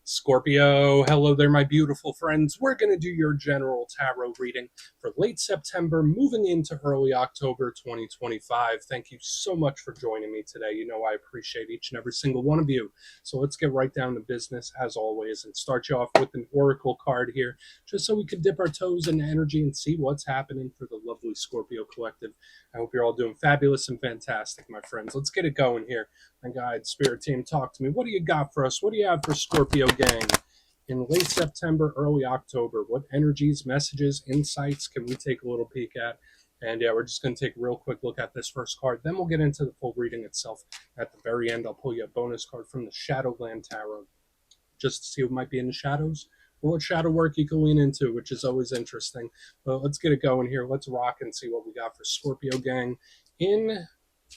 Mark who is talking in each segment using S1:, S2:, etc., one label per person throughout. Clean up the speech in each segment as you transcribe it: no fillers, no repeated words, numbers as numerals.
S1: Scorpio, hello there, my beautiful friends. We're going to do your general tarot reading for late September, moving into early October 2025. Thank you so much for joining me today. You know, I appreciate each and every single one of you. So let's get right down to business, as always, and start you off with an oracle card here, just so we can dip our toes in energy and see what's happening for the lovely Scorpio collective. I hope you're all doing fabulous and fantastic, my friends. Let's get it going here. My guide, spirit team, talk to me. What do you got for us? What do you have for Scorpio gang in late September, early October? What energies, messages, insights can we take a little peek at? And yeah, we're just going to take a real quick look at this first card. Then we'll get into the full reading itself. At the very end, I'll pull you a bonus card from the Shadowland Tarot, just to see what might be in the shadows or what shadow work you can lean into, which is always interesting. But let's get it going here. Let's rock and see what we got for Scorpio gang in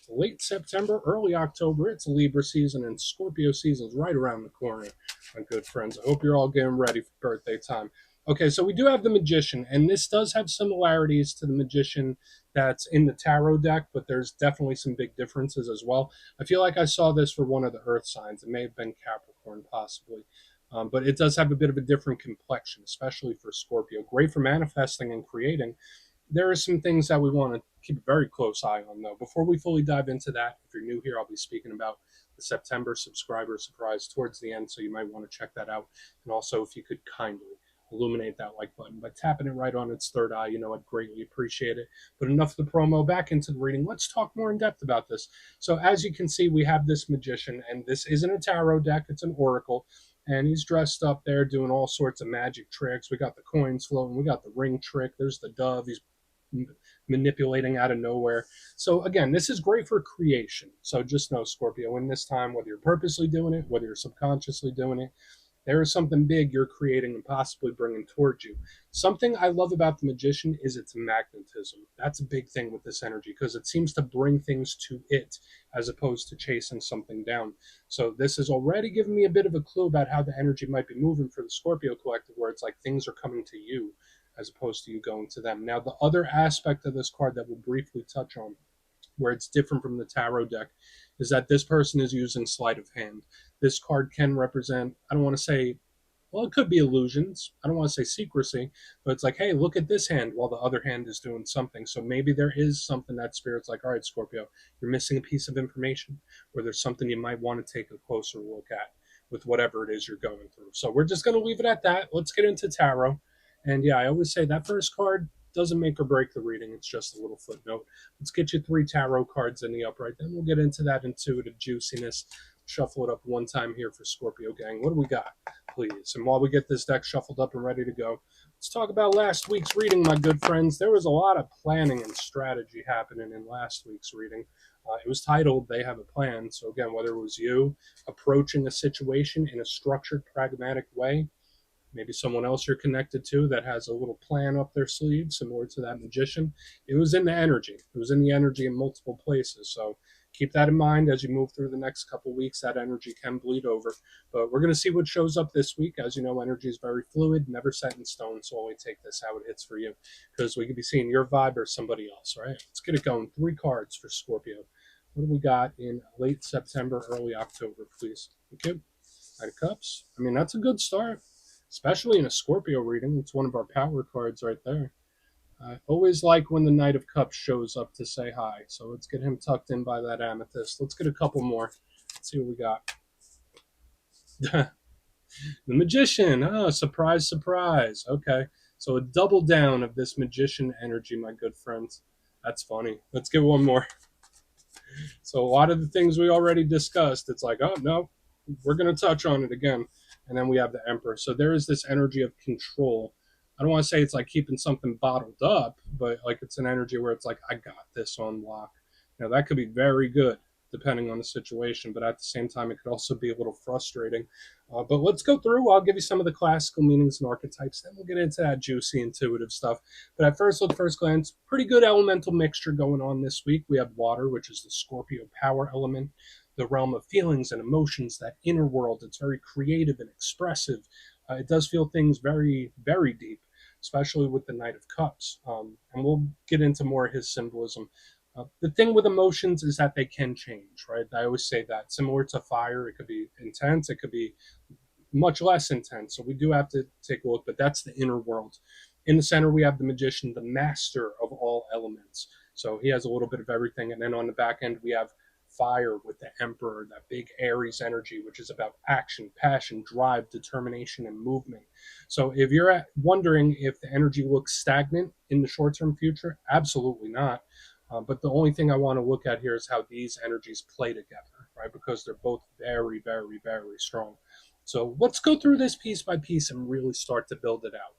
S1: late September, early October. It's Libra season, and Scorpio season is right around the corner, my good friends. I hope you're all getting ready for birthday time. Okay, so we do have the Magician, and this does have similarities to the Magician that's in the tarot deck, but there's definitely some big differences as well. I feel like I saw this for one of the Earth signs. It may have been Capricorn, possibly. But it does have a bit of a different complexion, especially for Scorpio. Great for manifesting and creating. There are some things that we want to keep a very close eye on, though. Before we fully dive into that, if you're new here, I'll be speaking about the September subscriber surprise towards the end, so you might want to check that out. And also, if you could kindly illuminate that like button by tapping it right on its third eye, you know, I'd greatly appreciate it. But enough of the promo, back into the reading. Let's talk more in depth about this. So as you can see, we have this Magician, and this isn't a tarot deck, it's an oracle. And he's dressed up there doing all sorts of magic tricks. We got the coins floating, we got the ring trick, there's the dove, he's manipulating out of nowhere. So again, this is great for creation. So just know, Scorpio, in this time, whether you're purposely doing it, whether you're subconsciously doing it, there is something big you're creating and possibly bringing towards you. Something I love about the Magician is its magnetism. That's a big thing with this energy, because it seems to bring things to it as opposed to chasing something down. So this has already given me a bit of a clue about how the energy might be moving for the Scorpio collective, where it's like things are coming to you as opposed to you going to them. Now, the other aspect of this card that we'll briefly touch on, where it's different from the tarot deck, is that this person is using sleight of hand. This card can represent, I don't want to say, well, it could be illusions. I don't want to say secrecy, but it's like, hey, look at this hand while the other hand is doing something. So maybe there is something that Spirit's like, all right, Scorpio, you're missing a piece of information, or there's something you might want to take a closer look at with whatever it is you're going through. So we're just going to leave it at that. Let's get into tarot. And yeah, I always say that first card doesn't make or break the reading. It's just a little footnote. Let's get you 3 tarot cards in the upright. Then we'll get into that intuitive juiciness. Shuffle it up one time here for Scorpio gang. What do we got, please? And while we get this deck shuffled up and ready to go, let's talk about last week's reading, my good friends. There was a lot of planning and strategy happening in last week's reading. It was titled, They Have a Plan. So again, whether it was you approaching a situation in a structured, pragmatic way, maybe someone else you're connected to that has a little plan up their sleeve, similar to that Magician. It was in the energy. It was in the energy in multiple places. So keep that in mind as you move through the next couple weeks. That energy can bleed over. But we're going to see what shows up this week. As you know, energy is very fluid, never set in stone. So only take this how it hits for you, because we could be seeing your vibe or somebody else, right? Let's get it going. 3 cards for Scorpio. What do we got in late September, early October, please? Thank you. Knight of Cups. I mean, that's a good start, especially in a Scorpio reading. It's one of our power cards right there. I always like when the Knight of Cups shows up to say hi. So let's get him tucked in by that amethyst. Let's get a couple more. Let's see what we got. The Magician. Oh, surprise, surprise. Okay. So a double down of this Magician energy, my good friends. That's funny. Let's get one more. So a lot of the things we already discussed, it's like, oh, no, we're going to touch on it again. And then we have the Emperor. So there is this energy of control. I don't want to say it's like keeping something bottled up, but like it's an energy where it's like, I got this on lock. Now that could be very good depending on the situation, but at the same time, it could also be a little frustrating. But let's go through. I'll give you some of the classical meanings and archetypes. Then we'll get into that juicy, intuitive stuff. But at first look, first glance, pretty good elemental mixture going on this week. We have water, which is the Scorpio power element, the realm of feelings and emotions, that inner world. It's very creative and expressive. It does feel things very, very deep, especially with the Knight of Cups. And we'll get into more of his symbolism. The thing with emotions is that they can change, right? I always say that. Similar to fire, it could be intense, it could be much less intense. So we do have to take a look, but that's the inner world. In the center, we have the magician, the master of all elements. So he has a little bit of everything. And then on the back end, we have fire with the emperor, that big Aries energy, which is about action, passion, drive, determination, and movement. So if you're wondering if the energy looks stagnant in the short term future, absolutely not. But the only thing I want to look at here is how these energies play together, right? Because they're both very, very, very strong. So let's go through this piece by piece and really start to build it out.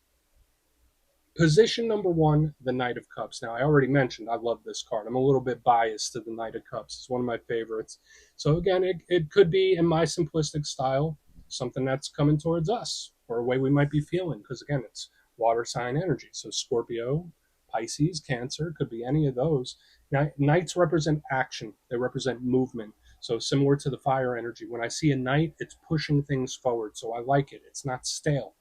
S1: Position number one, the Knight of Cups. Now, I already mentioned I love this card. I'm a little bit biased to the Knight of Cups. It's one of my favorites. So, again, it could be, in my simplistic style, something that's coming towards us or a way we might be feeling. Because, again, it's water sign energy. So, Scorpio, Pisces, Cancer, could be any of those. Now, Knights represent action, they represent movement. So, similar to the fire energy, when I see a knight, it's pushing things forward. So, I like it. It's not stale.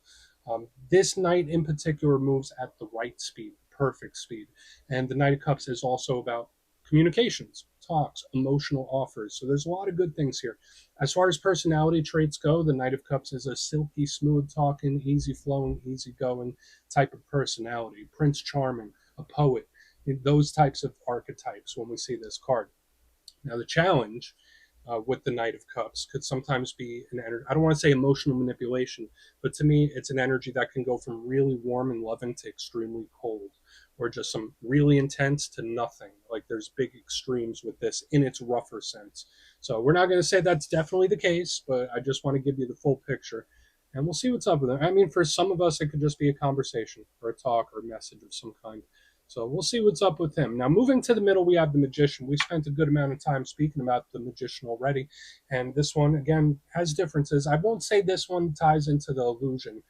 S1: This knight in particular moves at the right speed, perfect speed. And the Knight of Cups is also about communications, talks, emotional offers. So there's a lot of good things here. As far as personality traits go, the Knight of Cups is a silky, smooth talking, easy flowing, easy going type of personality. Prince Charming, a poet, those types of archetypes when we see this card. Now, the challenge with the Knight of Cups could sometimes be an energy. I don't want to say emotional manipulation, but to me, it's an energy that can go from really warm and loving to extremely cold, or just some really intense to nothing. Like there's big extremes with this in its rougher sense. So we're not going to say that's definitely the case, but I just want to give you the full picture. And we'll see what's up with it. I mean, for some of us, it could just be a conversation or a talk or a message of some kind. So we'll see what's up with him. Now, moving to the middle, we have the Magician. We spent a good amount of time speaking about the Magician already. And this one, again, has differences. I won't say this one ties into the illusion.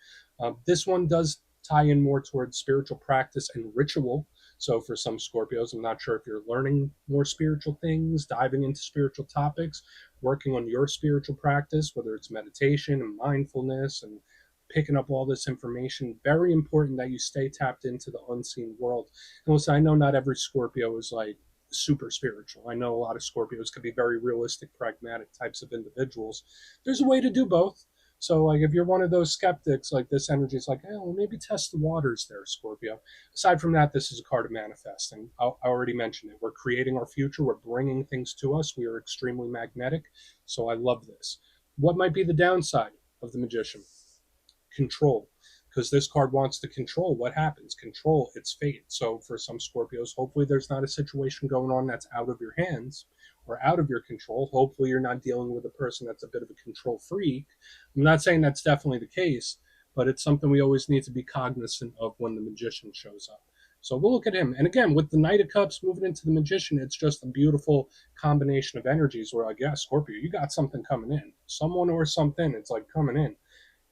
S1: This one does tie in more towards spiritual practice and ritual. So for some Scorpios, I'm not sure if you're learning more spiritual things, diving into spiritual topics, working on your spiritual practice, whether it's meditation and mindfulness and picking up all this information. Very important that you stay tapped into the unseen world. And listen, I know not every Scorpio is like super spiritual. I know a lot of Scorpios could be very realistic, pragmatic types of individuals. There's a way to do both. So, like, if you're one of those skeptics, like this energy is like, well, maybe test the waters there, Scorpio. Aside from that, this is a card of manifesting. I already mentioned it. We're creating our future. We're bringing things to us. We are extremely magnetic. So, I love this. What might be the downside of the Magician? Control, because this card wants to control what happens, control its fate. So for some Scorpios, hopefully there's not a situation going on that's out of your hands or out of your control. Hopefully you're not dealing with a person that's a bit of a control freak. I'm not saying that's definitely the case, but it's something we always need to be cognizant of when the Magician shows up. So we'll look at him. And again, with the Knight of Cups moving into the Magician, it's just a beautiful combination of energies where, like, yeah, Scorpio, you got something coming in. Someone or something, it's like coming in.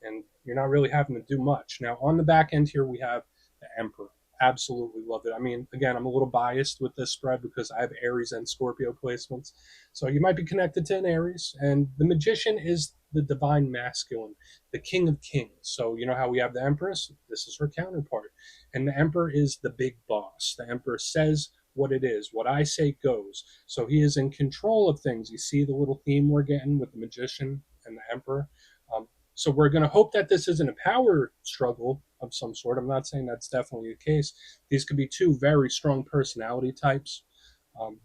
S1: And you're not really having to do much. Now, on the back end here, we have the Emperor. Absolutely love it. I mean, again, I'm a little biased with this spread because I have Aries and Scorpio placements. So you might be connected to an Aries. And the Magician is the divine masculine, the king of kings. So you know how we have the Empress? This is her counterpart. And the Emperor is the big boss. The Emperor says what it is. What I say goes. So he is in control of things. You see the little theme we're getting with the Magician and the Emperor. So we're going to hope that this isn't a power struggle of some sort. I'm not saying that's definitely the case. These could be two very strong personality types. Um,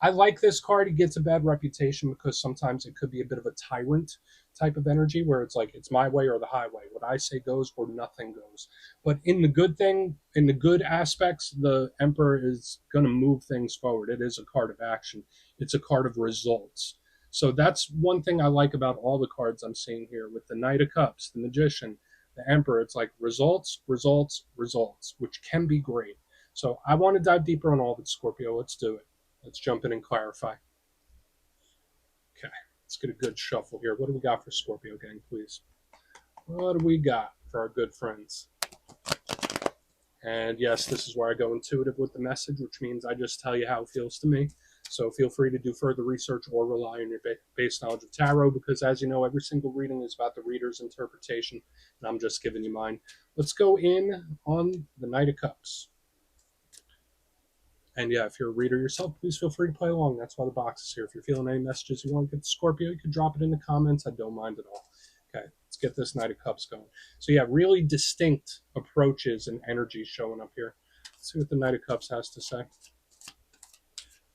S1: I like this card. He gets a bad reputation because sometimes it could be a bit of a tyrant type of energy where it's like it's my way or the highway. What I say goes or nothing goes. But in the good thing, in the good aspects, the Emperor is going to move things forward. It is a card of action. It's a card of results. So that's one thing I like about all the cards I'm seeing here with the Knight of Cups, the Magician, the Emperor. It's like results, results, results, which can be great. So I want to dive deeper on all of it, Scorpio. Let's do it. Let's jump in and clarify. Okay, let's get a good shuffle here. What do we got for Scorpio gang, please? What do we got for our good friends? And yes, this is where I go intuitive with the message, which means I just tell you how it feels to me. So feel free to do further research or rely on your base knowledge of tarot because, as you know, every single reading is about the reader's interpretation, and I'm just giving you mine. Let's go in on the Knight of Cups. And yeah, if you're a reader yourself, please feel free to play along. That's why the box is here. If you're feeling any messages you want to get to Scorpio, you can drop it in the comments. I don't mind at all. Okay. Let's get this Knight of Cups going. So yeah, really distinct approaches and energies showing up here. Let's see what the Knight of Cups has to say.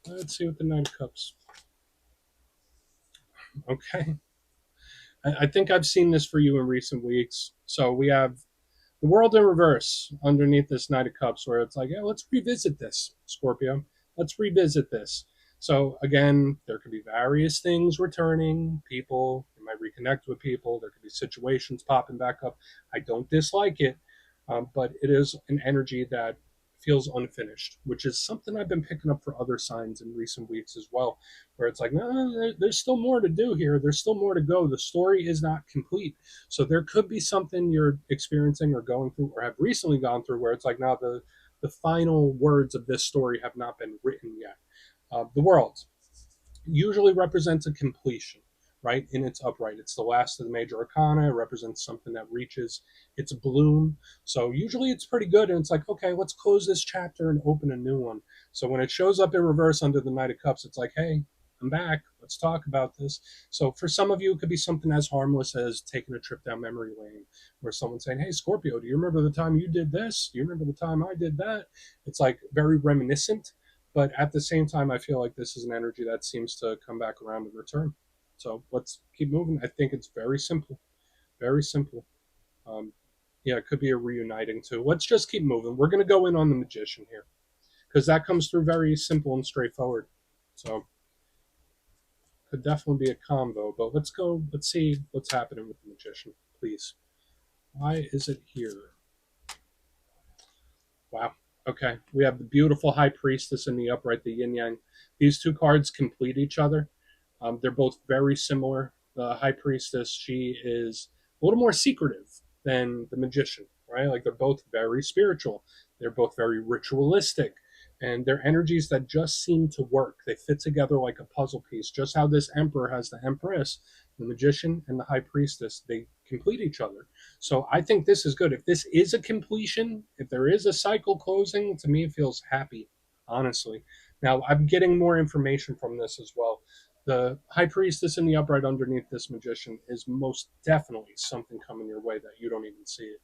S1: Let's see what the Knight of Cups. Okay. I think I've seen this for you in recent weeks. So we have the world in reverse underneath this Knight of Cups, where it's like, yeah, let's revisit this, Scorpio. Let's revisit this. So again, there could be various things returning. People, you might reconnect with people. There could be situations popping back up. I don't dislike it, but it is an energy that feels unfinished, which is something I've been picking up for other signs in recent weeks as well, where it's like, no, there's still more to do here. There's still more to go. The story is not complete. So there could be something you're experiencing or going through or have recently gone through where it's like, now the final words of this story have not been written yet. The world usually represents a completion, right? In its upright. It's the last of the major arcana. It represents something that reaches its bloom. So usually it's pretty good. And it's like, okay, let's close this chapter and open a new one. So when it shows up in reverse under the Knight of Cups, it's like, hey, I'm back. Let's talk about this. So for some of you, it could be something as harmless as taking a trip down memory lane, where someone's saying, hey, Scorpio, do you remember the time you did this? Do you remember the time I did that? It's like very reminiscent. But at the same time, I feel like this is an energy that seems to come back around and return. So let's keep moving. I think it's very simple. Very simple. Um, yeah, it could be a reuniting too. Let's just keep moving. We're going to go in on the Magician here because that comes through very simple and straightforward. So could definitely be a combo. But let's go. Let's see what's happening with the Magician, please. Why is it here? Wow. Okay. We have the beautiful High Priestess in the upright, the yin yang. These two cards complete each other. They're both very similar. The High Priestess, she is a little more secretive than the Magician, right? Like they're both very spiritual. They're both very ritualistic. And they're energies that just seem to work. They fit together like a puzzle piece. Just how this Emperor has the Empress, the Magician, and the High Priestess, they complete each other. So I think this is good. If this is a completion, if there is a cycle closing, to me it feels happy, honestly. Now I'm getting more information from this as well. The High Priestess in the upright underneath this Magician is most definitely something coming your way that you don't even see it,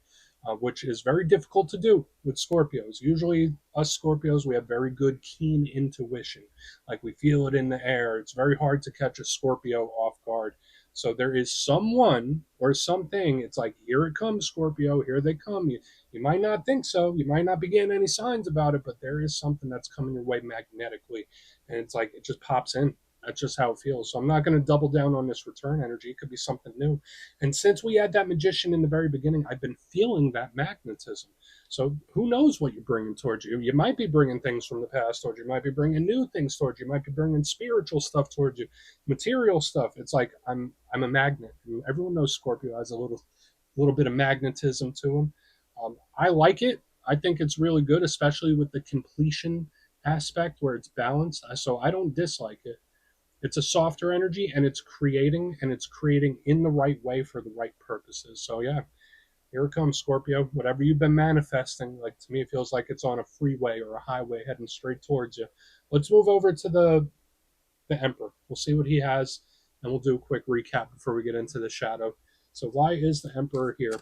S1: which is very difficult to do with Scorpios. Usually, us Scorpios, we have very good, keen intuition. Like we feel it in the air. It's very hard to catch a Scorpio off guard. So there is someone or something. It's like, here it comes, Scorpio. Here they come. You might not think so. You might not be getting any signs about it, but there is something that's coming your way magnetically. And it's like, it just pops in. That's just how it feels. So I'm not going to double down on this return energy. It could be something new. And since we had that Magician in the very beginning, I've been feeling that magnetism. So who knows what you're bringing towards you? You might be bringing things from the past towards you. You might be bringing new things towards you. You might be bringing spiritual stuff towards you, material stuff. It's like I'm a magnet. And everyone knows Scorpio has a little bit of magnetism to him. I like it. I think it's really good, especially with the completion aspect where it's balanced. So I don't dislike it. It's a softer energy and it's creating in the right way for the right purposes. So yeah, here it comes, Scorpio. Whatever you've been manifesting, like to me it feels like it's on a freeway or a highway heading straight towards you. Let's move over to the Emperor. We'll see what he has and we'll do a quick recap before we get into the shadow. So why is the Emperor here?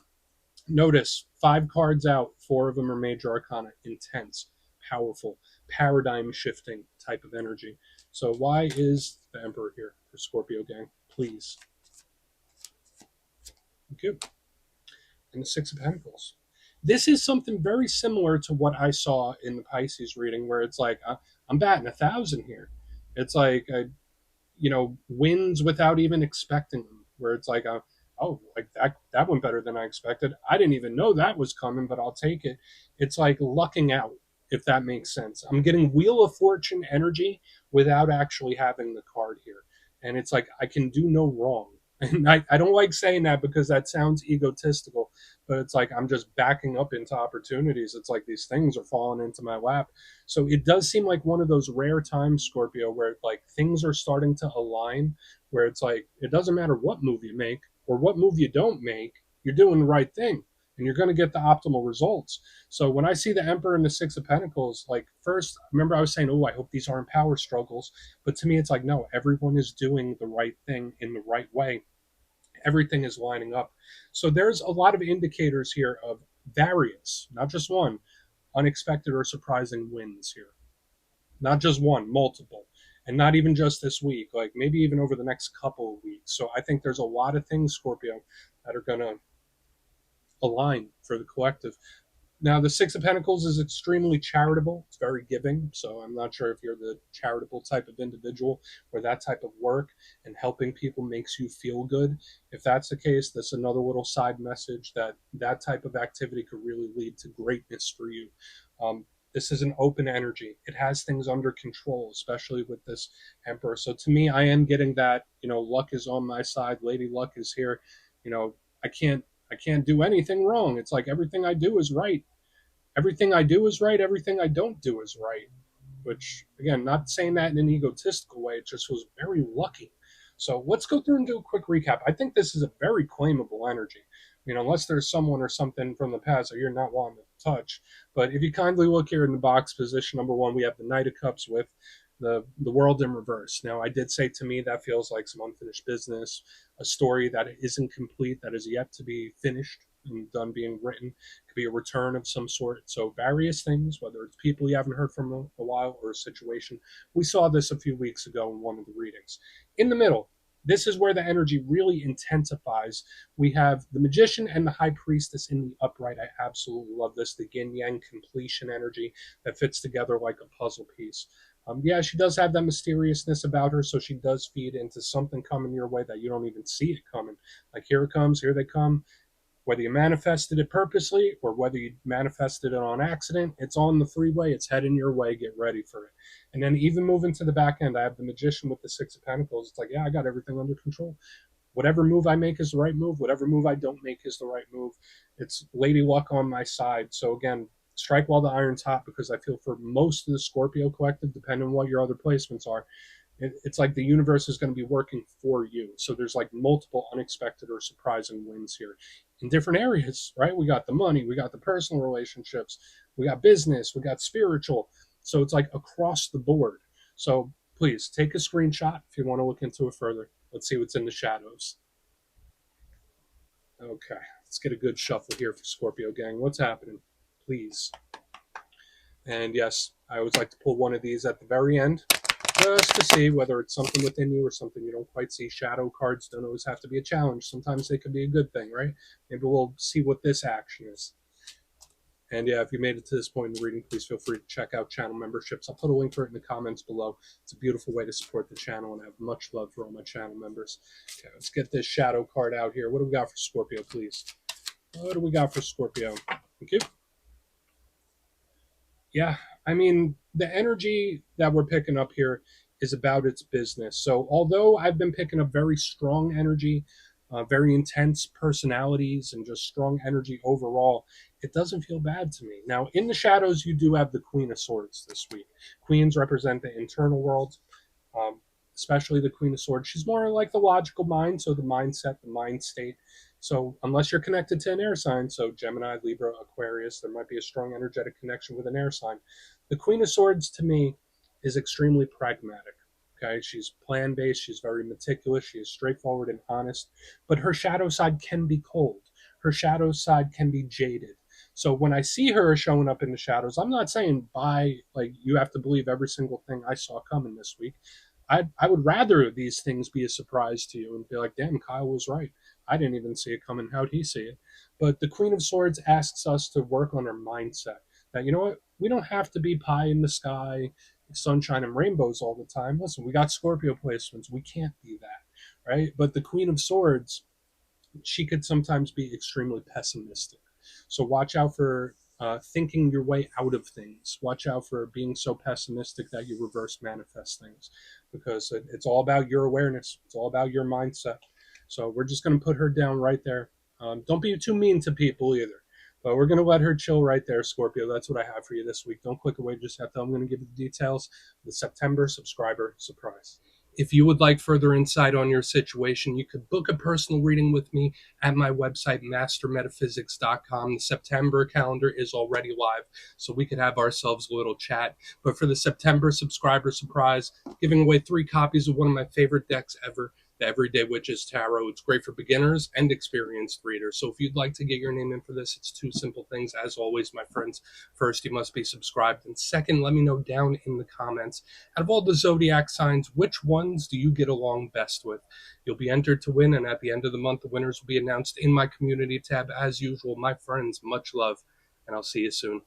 S1: Notice 5 cards out, 4 of them are major arcana, intense, powerful, paradigm shifting type of energy. So why is the Emperor here for Scorpio gang? Please. Thank you. And the 6 of Pentacles. This is something very similar to what I saw in the Pisces reading, where it's like, I'm batting 1,000 here. It's like, wins without even expecting them, where it's like, oh, like that went better than I expected. I didn't even know that was coming, but I'll take it. It's like lucking out, if that makes sense. I'm getting Wheel of Fortune energy without actually having the card here. And it's like, I can do no wrong. And I don't like saying that because that sounds egotistical, but it's like I'm just backing up into opportunities. It's like these things are falling into my lap. So it does seem like one of those rare times, Scorpio, where like things are starting to align, where it's like it doesn't matter what move you make or what move you don't make, you're doing the right thing and you're going to get the optimal results. So when I see the Emperor and the 6 of Pentacles, like first, remember I was saying, oh, I hope these aren't power struggles. But to me, it's like, no, everyone is doing the right thing in the right way. Everything is lining up. So there's a lot of indicators here of various, not just one, unexpected or surprising wins here. Not just one, multiple. And not even just this week, like maybe even over the next couple of weeks. So I think there's a lot of things, Scorpio, that are going to align for the collective. Now, the Six of Pentacles is extremely charitable. It's very giving. So I'm not sure if you're the charitable type of individual where that type of work and helping people makes you feel good. If that's the case, that's another little side message that that type of activity could really lead to greatness for you. This is an open energy. It has things under control, especially with this Emperor. So to me, I am getting that, luck is on my side. Lady Luck is here. You know, I can't do anything wrong. It's like everything I do is right. Everything I do is right. Everything I don't do is right. Which, again, not saying that in an egotistical way. It just was very lucky. So let's go through and do a quick recap. I think this is a very claimable energy. Unless there's someone or something from the past that you're not wanting to touch. But if you kindly look here in the box, position number 1, we have the Knight of Cups with the world in reverse. Now, I did say, to me, that feels like some unfinished business, a story that isn't complete, that is yet to be finished and done being written. It could be a return of some sort. So various things, whether it's people you haven't heard from a while or a situation. We saw this a few weeks ago in one of the readings. In the middle, this is where the energy really intensifies. We have the Magician and the High Priestess in the upright. I absolutely love this. The yin yang completion energy that fits together like a puzzle piece. Yeah, she does have that mysteriousness about her, so she does feed into something coming your way that you don't even see it coming. Like, here it comes, here they come. Whether you manifested it purposely or whether you manifested it on accident, it's on the freeway, it's heading your way, get ready for it. And then even moving to the back end, I have the Magician with the Six of Pentacles. It's like, yeah, I got everything under control. Whatever move I make is the right move. Whatever move I don't make is the right move. It's Lady Luck on my side. So again, strike while the iron's hot, because I feel for most of the Scorpio collective, depending on what your other placements are, it's like the universe is going to be working for you. So there's like multiple unexpected or surprising wins here in different areas, right? We got the money, we got the personal relationships, we got business, we got spiritual. So it's like across the board. So please take a screenshot if you want to look into it further. Let's see what's in the shadows. Okay, let's get a good shuffle here for Scorpio gang. What's happening? Please. And yes, I always like to pull one of these at the very end, just to see whether it's something within you or something you don't quite see. Shadow cards don't always have to be a challenge. Sometimes they could be a good thing, right? Maybe we'll see what this action is. And yeah, if you made it to this point in the reading, please feel free to check out channel memberships. I'll put a link for it in the comments below. It's a beautiful way to support the channel, and I have much love for all my channel members. Okay, let's get this shadow card out here. What do we got for Scorpio, please? What do we got for Scorpio? Thank you. Yeah, I mean, the energy that we're picking up here is about its business. So although I've been picking up very strong energy, very intense personalities, and just strong energy overall, it doesn't feel bad to me. Now, in the shadows, you do have the Queen of Swords this week. Queens represent the internal world, um, especially the Queen of Swords. She's more like the logical mind, so the mindset, the mind state. So unless you're connected to an air sign, so Gemini, Libra, Aquarius, there might be a strong energetic connection with an air sign. The Queen of Swords, to me, is extremely pragmatic. Okay, she's plan-based, she's very meticulous, she is straightforward and honest, but her shadow side can be cold. Her shadow side can be jaded. So when I see her showing up in the shadows, I'm not saying you have to believe every single thing I saw coming this week. I would rather these things be a surprise to you and be like, damn, Kyle was right. I didn't even see it coming. How'd he see it? But the Queen of Swords asks us to work on our mindset. That, you know what? We don't have to be pie in the sky, sunshine and rainbows all the time. Listen, we got Scorpio placements. We can't be that, right? But the Queen of Swords, she could sometimes be extremely pessimistic. So watch out for thinking your way out of things. Watch out for being so pessimistic that you reverse manifest things, because it's all about your awareness. It's all about your mindset. So we're just going to put her down right there. Don't be too mean to people either. But we're going to let her chill right there, Scorpio. That's what I have for you this week. Don't click away just yet, though. I'm going to give you the details of the September subscriber surprise. If you would like further insight on your situation, you could book a personal reading with me at my website, mastermetaphysics.com. The September calendar is already live, so we could have ourselves a little chat. But for the September subscriber surprise, giving away 3 copies of one of my favorite decks ever, the Everyday Witches Tarot. It's great for beginners and experienced readers. So if you'd like to get your name in for this, it's two simple things. As always, my friends, first, you must be subscribed. And second, let me know down in the comments, out of all the zodiac signs, which ones do you get along best with? You'll be entered to win, and at the end of the month, the winners will be announced in my community tab. As usual, my friends, much love, and I'll see you soon.